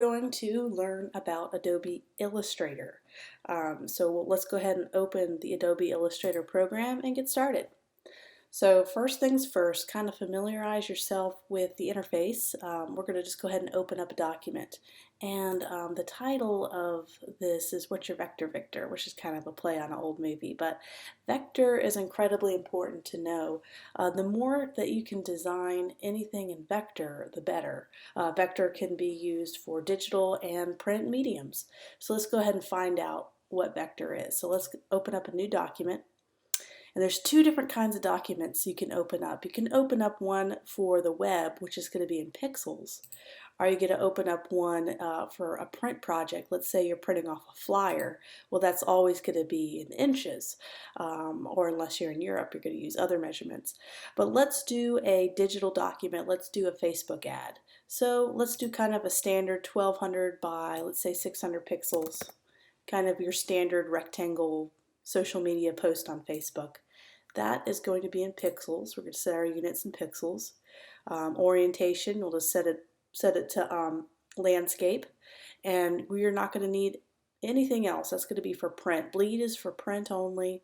Going to learn about Adobe Illustrator. So let's go ahead and open the Adobe Illustrator program and get started. So first things first, kind of familiarize yourself with the interface. We're going to just go ahead and open up a document. And the title of this is What's Your Vector, Victor, which is kind of a play on an old movie. But vector is incredibly important to know. The more that you can design anything in vector, the better. Vector can be used for digital and print mediums. So let's go ahead and find out what vector is. So let's open up a new document. And there's two different kinds of documents you can open up. You can open up one for the web, which is going to be in pixels. Or you going to open up one for a print project. Let's say you're printing off a flyer. Well, that's always going to be in inches. Or unless you're in Europe, you're going to use other measurements. But let's do a digital document. Let's do a Facebook ad. So let's do kind of a standard 1200 by, let's say, 600 pixels. Kind of your standard rectangle social media post on Facebook. That is going to be in pixels. We're going to set our units in pixels. Orientation, we'll just set it to landscape. And we are not going to need anything else. That's going to be for print. Bleed is for print only.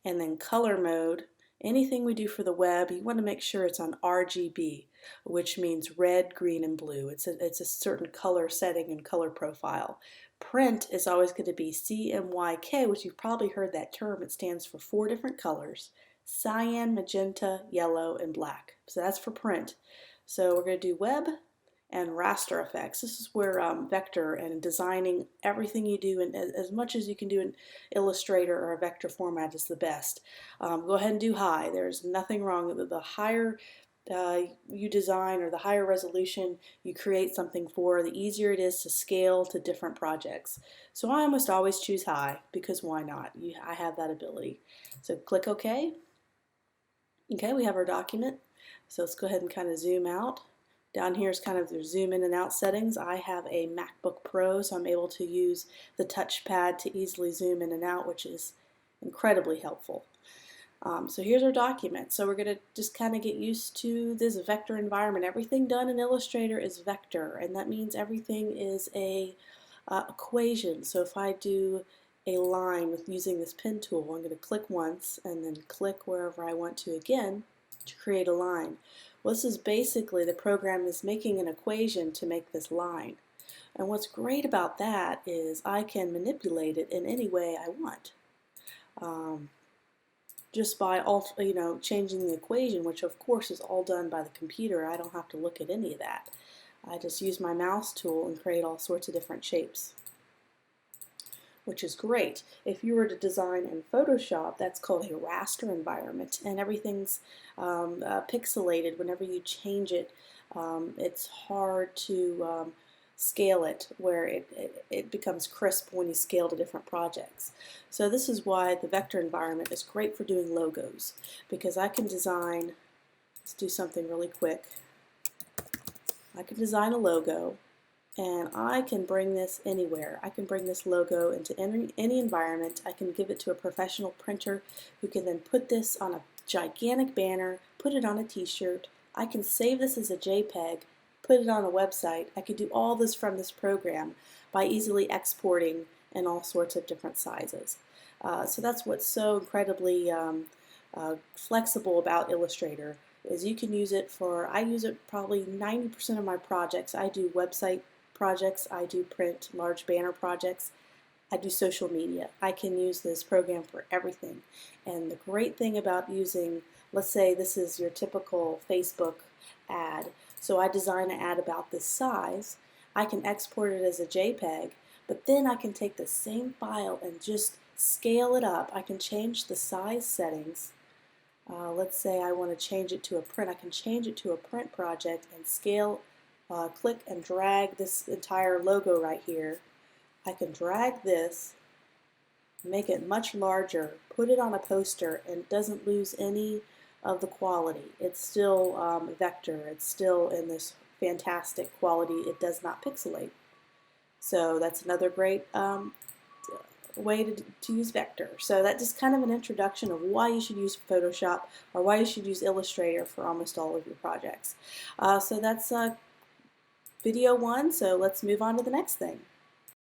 And then color mode, anything we do for the web, you want to make sure it's on RGB, which means red, green, and blue. It's a certain color setting and color profile. Print is always going to be CMYK, which you've probably heard that term. It stands for 4 different colors: cyan, magenta, yellow, and black. So that's for print. So we're going to do web and raster effects. This is where vector and designing everything you do, and as much as you can do in Illustrator or a vector format is the best. Go ahead and do high. There's nothing wrong with the higher you design or the higher resolution you create something for, the easier it is to scale to different projects. So I almost always choose high because why not? I have that ability. So click OK. Okay, we have our document. So let's go ahead and kind of zoom out. Down here is kind of the zoom in and out settings. I have a MacBook Pro, so I'm able to use the touchpad to easily zoom in and out, which is incredibly helpful. So here's our document. So we're going to just kind of get used to this vector environment. Everything done in Illustrator is vector, and that means everything is a equation. So if I do a line with using this pen tool, I'm going to click once and then click wherever I want to again to create a line. Well, this is basically the program is making an equation to make this line. And what's great about that is I can manipulate it in any way I want. Just by changing the equation, which of course is all done by the computer. I don't have to look at any of that. I just use my mouse tool and create all sorts of different shapes, which is great. If you were to design in Photoshop, that's called a raster environment, and everything's pixelated. Whenever you change it, it's hard to scale it where it becomes crisp when you scale to different projects. So this is why the vector environment is great for doing logos, because I can design, let's do something really quick. I can design a logo, and I can bring this anywhere. I can bring this logo into any environment. I can give it to a professional printer who can then put this on a gigantic banner, put it on a t-shirt. I can save this as a JPEG, put it on a website. I could do all this from this program by easily exporting in all sorts of different sizes. So that's what's so incredibly flexible about Illustrator, is you can use it for, I use it probably 90% of my projects. I do website projects, I do print large banner projects, I do social media. I can use this program for everything. And the great thing about using, let's say this is your typical Facebook ad. So I design an ad about this size. I can export it as a JPEG, but then I can take the same file and just scale it up. I can change the size settings. Let's say I want to change it to a print. I can change it to a print project and scale, click and drag this entire logo right here. I can drag this, make it much larger, put it on a poster, and it doesn't lose any of the quality. It's still vector. It's still in this fantastic quality. It does not pixelate. So that's another great way to use vector. So that's just kind of an introduction of why you should use Photoshop or why you should use Illustrator for almost all of your projects. So that's video one, so let's move on to the next thing.